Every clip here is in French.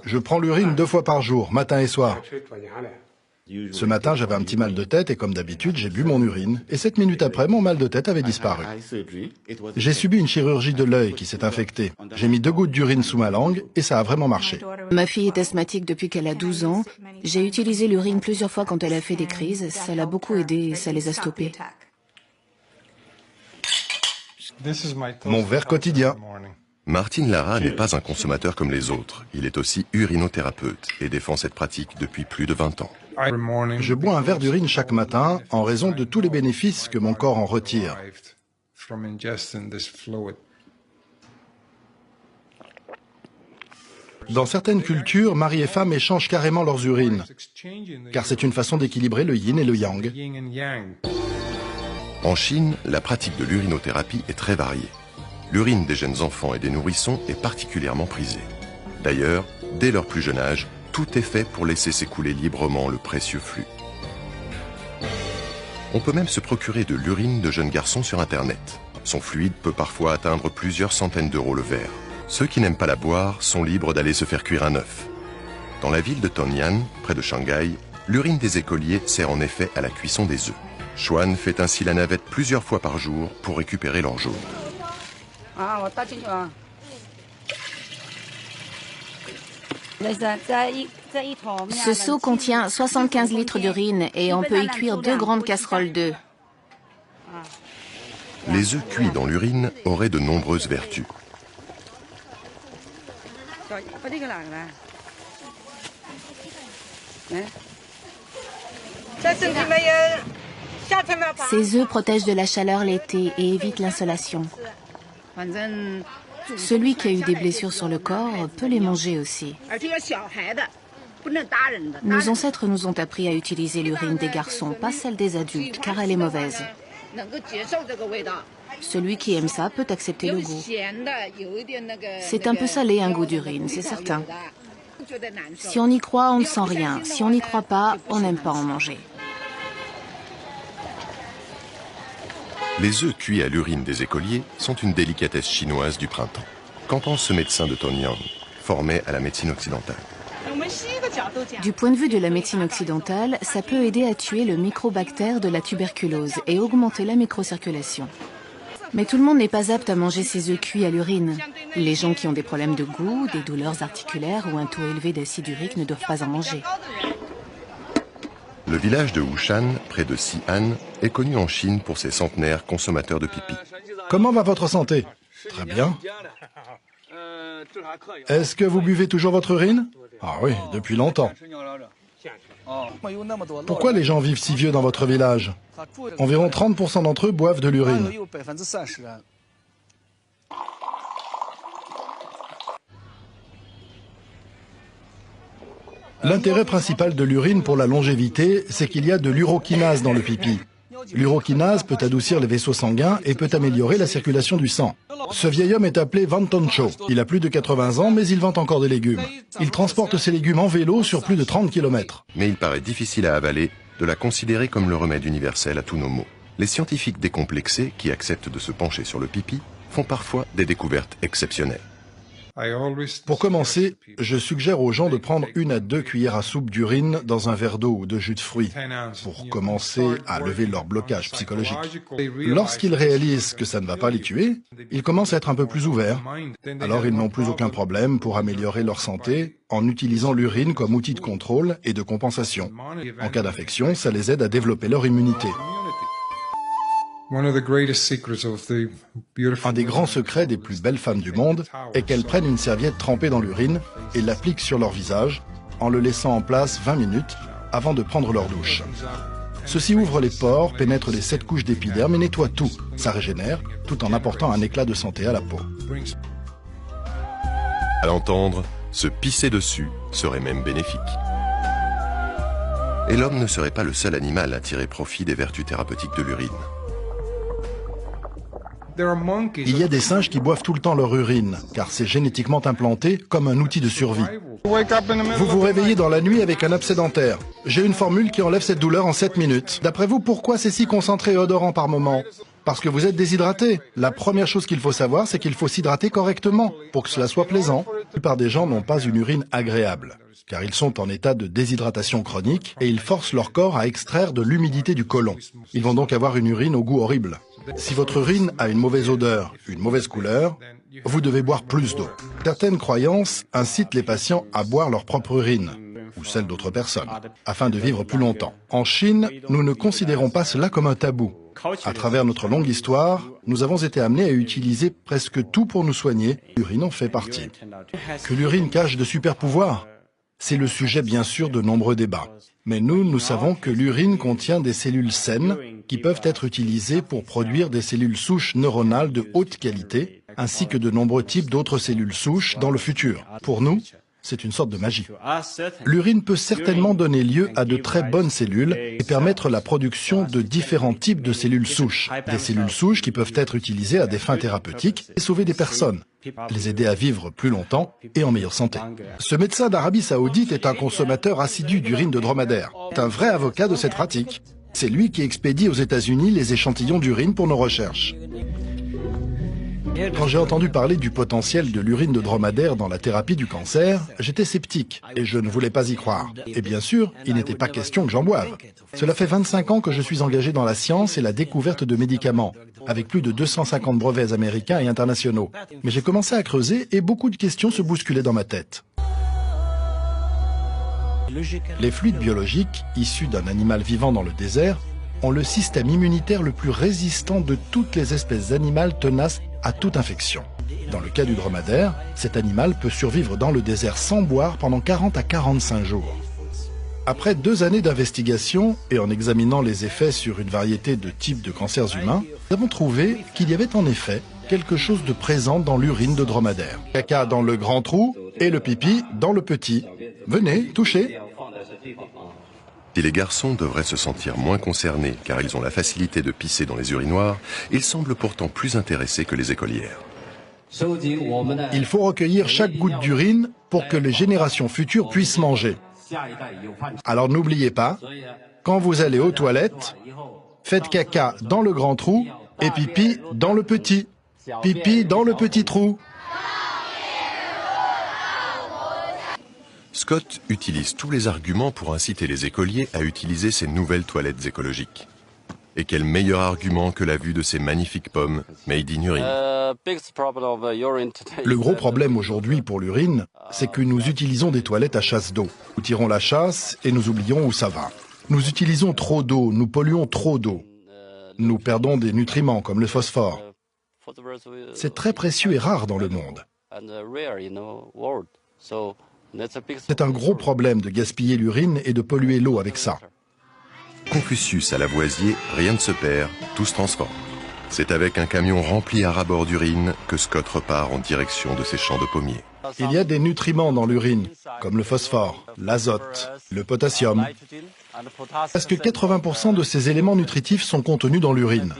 Je prends l'urine 2 fois par jour, matin et soir. Ce matin, j'avais un petit mal de tête et comme d'habitude, j'ai bu mon urine. Et 7 minutes après, mon mal de tête avait disparu. J'ai subi une chirurgie de l'œil qui s'est infectée. J'ai mis 2 gouttes d'urine sous ma langue et ça a vraiment marché. Ma fille est asthmatique depuis qu'elle a 12 ans. J'ai utilisé l'urine plusieurs fois quand elle a fait des crises. Ça l'a beaucoup aidé et ça les a stoppés. Mon verre quotidien. Martin Lara n'est pas un consommateur comme les autres. Il est aussi urinothérapeute et défend cette pratique depuis plus de 20 ans. Je bois un verre d'urine chaque matin en raison de tous les bénéfices que mon corps en retire. Dans certaines cultures, mari et femme échangent carrément leurs urines, car c'est une façon d'équilibrer le yin et le yang. En Chine, la pratique de l'urinothérapie est très variée. L'urine des jeunes enfants et des nourrissons est particulièrement prisée. D'ailleurs, dès leur plus jeune âge, tout est fait pour laisser s'écouler librement le précieux flux. On peut même se procurer de l'urine de jeunes garçons sur Internet. Son fluide peut parfois atteindre plusieurs centaines d'euros le verre. Ceux qui n'aiment pas la boire sont libres d'aller se faire cuire un œuf. Dans la ville de Tongyan, près de Shanghai, l'urine des écoliers sert en effet à la cuisson des œufs. Xuan fait ainsi la navette plusieurs fois par jour pour récupérer leur jaune. Ce seau contient 75 litres d'urine et on peut y cuire 2 grandes casseroles d'œufs. Les œufs cuits dans l'urine auraient de nombreuses vertus. Ces œufs protègent de la chaleur l'été et évitent l'insolation. Celui qui a eu des blessures sur le corps peut les manger aussi. Nos ancêtres nous ont appris à utiliser l'urine des garçons, pas celle des adultes, car elle est mauvaise. Celui qui aime ça peut accepter le goût. C'est un peu salé un goût d'urine, c'est certain. Si on y croit, on ne sent rien. Si on n'y croit pas, on n'aime pas en manger. Les œufs cuits à l'urine des écoliers sont une délicatesse chinoise du printemps. Qu'en pense ce médecin de Tongyan, formé à la médecine occidentale? Du point de vue de la médecine occidentale, ça peut aider à tuer le microbactère de la tuberculose et augmenter la microcirculation. Mais tout le monde n'est pas apte à manger ces œufs cuits à l'urine. Les gens qui ont des problèmes de goût, des douleurs articulaires ou un taux élevé d'acide urique ne doivent pas en manger. Le village de Wushan, près de Xi'an, est connu en Chine pour ses centenaires consommateurs de pipi. Comment va votre santé? Très bien. Est-ce que vous buvez toujours votre urine? Ah oui, depuis longtemps. Pourquoi les gens vivent si vieux dans votre village? Environ 30% d'entre eux boivent de l'urine. L'intérêt principal de l'urine pour la longévité, c'est qu'il y a de l'urokinase dans le pipi. L'urokinase peut adoucir les vaisseaux sanguins et peut améliorer la circulation du sang. Ce vieil homme est appelé Van Toncho. Il a plus de 80 ans, mais il vend encore des légumes. Il transporte ses légumes en vélo sur plus de 30 km. Mais il paraît difficile à avaler de la considérer comme le remède universel à tous nos maux. Les scientifiques décomplexés qui acceptent de se pencher sur le pipi font parfois des découvertes exceptionnelles. Pour commencer, je suggère aux gens de prendre 1 à 2 cuillères à soupe d'urine dans un verre d'eau ou de jus de fruits pour commencer à lever leur blocage psychologique. Lorsqu'ils réalisent que ça ne va pas les tuer, ils commencent à être un peu plus ouverts. Alors ils n'ont plus aucun problème pour améliorer leur santé en utilisant l'urine comme outil de contrôle et de compensation. En cas d'infection, ça les aide à développer leur immunité. Un des grands secrets des plus belles femmes du monde est qu'elles prennent une serviette trempée dans l'urine et l'appliquent sur leur visage en le laissant en place 20 minutes avant de prendre leur douche. Ceci ouvre les pores, pénètre les 7 couches d'épiderme et nettoie tout. Ça régénère tout en apportant un éclat de santé à la peau. À l'entendre, se pisser dessus serait même bénéfique. Et l'homme ne serait pas le seul animal à tirer profit des vertus thérapeutiques de l'urine. Il y a des singes qui boivent tout le temps leur urine, car c'est génétiquement implanté comme un outil de survie. Vous vous réveillez dans la nuit avec un abcès dentaire. J'ai une formule qui enlève cette douleur en 7 minutes. D'après vous, pourquoi c'est si concentré et odorant par moment? Parce que vous êtes déshydraté. La première chose qu'il faut savoir, c'est qu'il faut s'hydrater correctement pour que cela soit plaisant. La plupart des gens n'ont pas une urine agréable, car ils sont en état de déshydratation chronique et ils forcent leur corps à extraire de l'humidité du côlon. Ils vont donc avoir une urine au goût horrible. Si votre urine a une mauvaise odeur, une mauvaise couleur, vous devez boire plus d'eau. Certaines croyances incitent les patients à boire leur propre urine, ou celle d'autres personnes, afin de vivre plus longtemps. En Chine, nous ne considérons pas cela comme un tabou. À travers notre longue histoire, nous avons été amenés à utiliser presque tout pour nous soigner. L'urine en fait partie. Que l'urine cache de super pouvoirs? C'est le sujet bien sûr de nombreux débats. Mais nous savons que l'urine contient des cellules saines qui peuvent être utilisées pour produire des cellules souches neuronales de haute qualité, ainsi que de nombreux types d'autres cellules souches dans le futur. Pour nous, c'est une sorte de magie. L'urine peut certainement donner lieu à de très bonnes cellules et permettre la production de différents types de cellules souches. Des cellules souches qui peuvent être utilisées à des fins thérapeutiques et sauver des personnes, les aider à vivre plus longtemps et en meilleure santé. Ce médecin d'Arabie Saoudite est un consommateur assidu d'urine de dromadaire. C'est un vrai avocat de cette pratique. C'est lui qui expédie aux États-Unis les échantillons d'urine pour nos recherches. Quand j'ai entendu parler du potentiel de l'urine de dromadaire dans la thérapie du cancer, j'étais sceptique et je ne voulais pas y croire. Et bien sûr, il n'était pas question que j'en boive. Cela fait 25 ans que je suis engagé dans la science et la découverte de médicaments, avec plus de 250 brevets américains et internationaux. Mais j'ai commencé à creuser et beaucoup de questions se bousculaient dans ma tête. Les fluides biologiques, issus d'un animal vivant dans le désert, ont le système immunitaire le plus résistant de toutes les espèces animales tenaces à toute infection. Dans le cas du dromadaire, cet animal peut survivre dans le désert sans boire pendant 40 à 45 jours. Après 2 années d'investigation et en examinant les effets sur une variété de types de cancers humains, nous avons trouvé qu'il y avait en effet quelque chose de présent dans l'urine de dromadaire. Caca dans le grand trou et le pipi dans le petit. Venez, touchez. Si les garçons devraient se sentir moins concernés car ils ont la facilité de pisser dans les urinoirs, ils semblent pourtant plus intéressés que les écolières. Il faut recueillir chaque goutte d'urine pour que les générations futures puissent manger. Alors n'oubliez pas, quand vous allez aux toilettes, faites caca dans le grand trou et pipi dans le petit. Pipi dans le petit trou. Scott utilise tous les arguments pour inciter les écoliers à utiliser ces nouvelles toilettes écologiques. Et quel meilleur argument que la vue de ces magnifiques pommes made in urine. Le gros problème aujourd'hui pour l'urine, c'est que nous utilisons des toilettes à chasse d'eau. Nous tirons la chasse et nous oublions où ça va. Nous utilisons trop d'eau, nous polluons trop d'eau. Nous perdons des nutriments comme le phosphore. C'est très précieux et rare dans le monde. C'est un gros problème de gaspiller l'urine et de polluer l'eau avec ça. Confucius à Lavoisier, rien ne se perd, tout se transforme. C'est avec un camion rempli à ras-bord d'urine que Scott repart en direction de ses champs de pommiers. Il y a des nutriments dans l'urine, comme le phosphore, l'azote, le potassium. Presque 80% de ces éléments nutritifs sont contenus dans l'urine.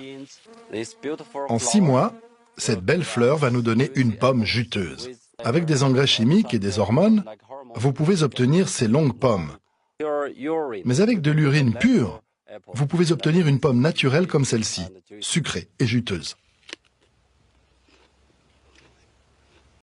En 6 mois, cette belle fleur va nous donner une pomme juteuse. Avec des engrais chimiques et des hormones, vous pouvez obtenir ces longues pommes. Mais avec de l'urine pure, vous pouvez obtenir une pomme naturelle comme celle-ci, sucrée et juteuse.